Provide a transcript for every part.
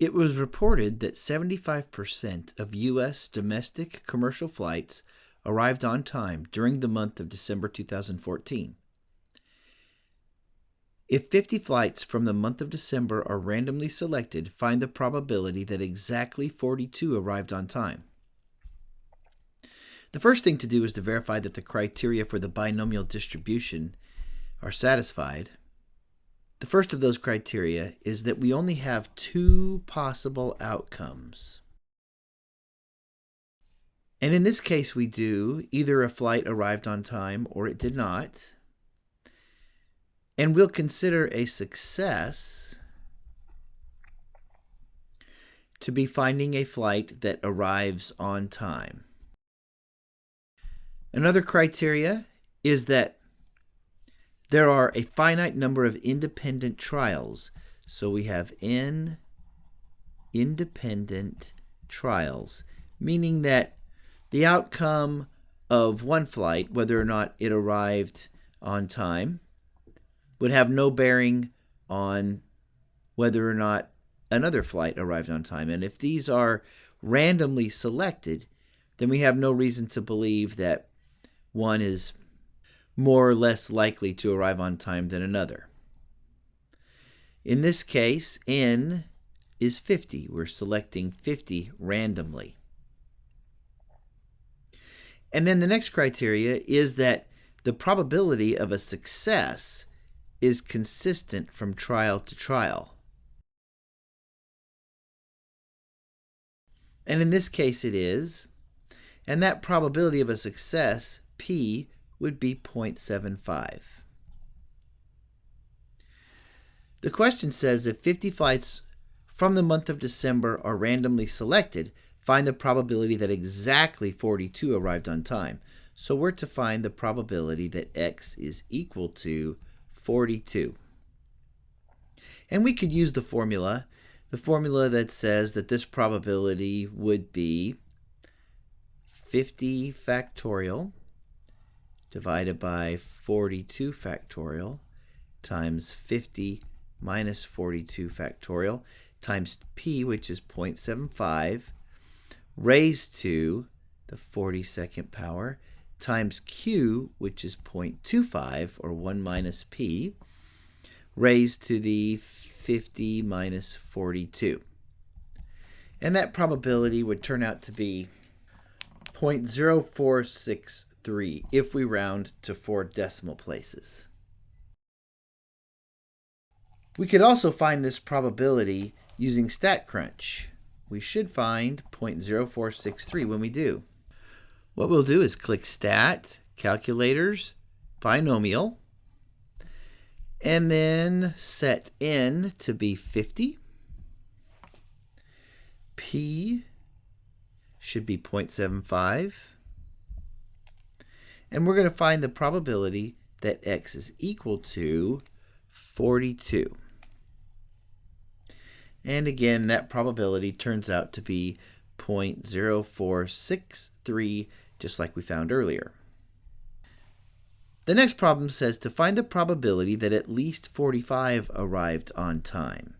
It was reported that 75% of U.S. domestic commercial flights arrived on time during the month of December 2014. If 50 flights from the month of December are randomly selected, find the probability that exactly 42 arrived on time. The first thing to do is to verify that the criteria for the binomial distribution are satisfied. The first of those criteria is that we only have two possible outcomes. And in this case, we do either a flight arrived on time or it did not. And we'll consider a success to be finding a flight that arrives on time. Another criteria is that there are a finite number of independent trials. So we have n independent trials, meaning that the outcome of one flight, whether or not it arrived on time, would have no bearing on whether or not another flight arrived on time. And if these are randomly selected, then we have no reason to believe that one is more or less likely to arrive on time than another. In this case, n is 50. We're selecting 50 randomly. And then the next criteria is that the probability of a success is consistent from trial to trial. And in this case it is. And that probability of a success, p, would be 0.75. The question says if 50 flights from the month of December are randomly selected, find the probability that exactly 42 arrived on time. So we're to find the probability that x is equal to 42. And we could use the formula that says that this probability would be 50 factorial divided by 42 factorial times 50 minus 42 factorial times p, which is 0.75, raised to the 42nd power, times q, which is 0.25, or 1 minus p, raised to the 50 minus 42. And that probability would turn out to be 0.0463 if we round to 4 decimal places. We could also find this probability using StatCrunch. We should find 0.0463 when we do. What we'll do is click Stat, Calculators, Binomial, and then set n to be 50. P should be 0.75. And we're going to find the probability that x is equal to 42. And again, that probability turns out to be 0.0463, just like we found earlier. The next problem says to find the probability that at least 45 arrived on time.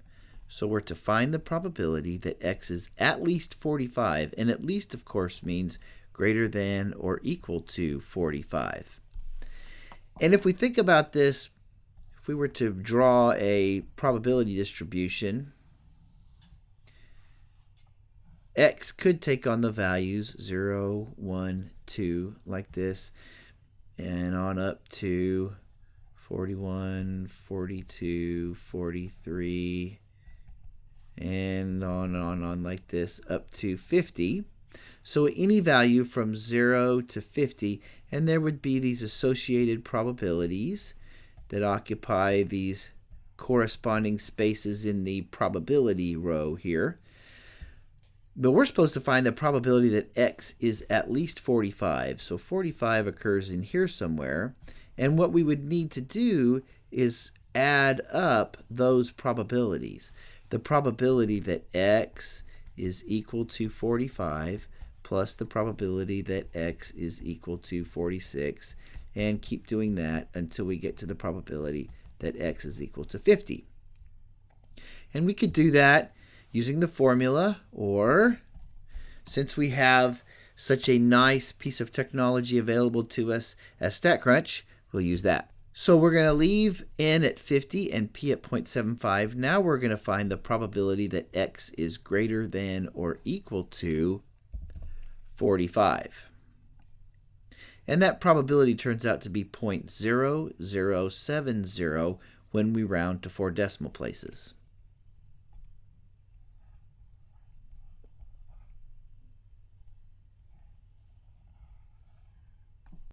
So we're to find the probability that x is at least 45, and at least, of course, means greater than or equal to 45. And if we think about this, if we were to draw a probability distribution, x could take on the values 0, 1, 2, like this, and on up to 41, 42, 43, and on like this, up to 50. So any value from 0 to 50, and there would be these associated probabilities that occupy these corresponding spaces in the probability row here. But we're supposed to find the probability that x is at least 45. So 45 occurs in here somewhere. And what we would need to do is add up those probabilities. The probability that x is equal to 45 plus the probability that x is equal to 46, and keep doing that until we get to the probability that x is equal to 50. And we could do that using the formula, or since we have such a nice piece of technology available to us as StatCrunch, we'll use that. So we're going to leave n at 50 and p at 0.75. Now we're going to find the probability that x is greater than or equal to 45. And that probability turns out to be 0.0070 when we round to 4 decimal places.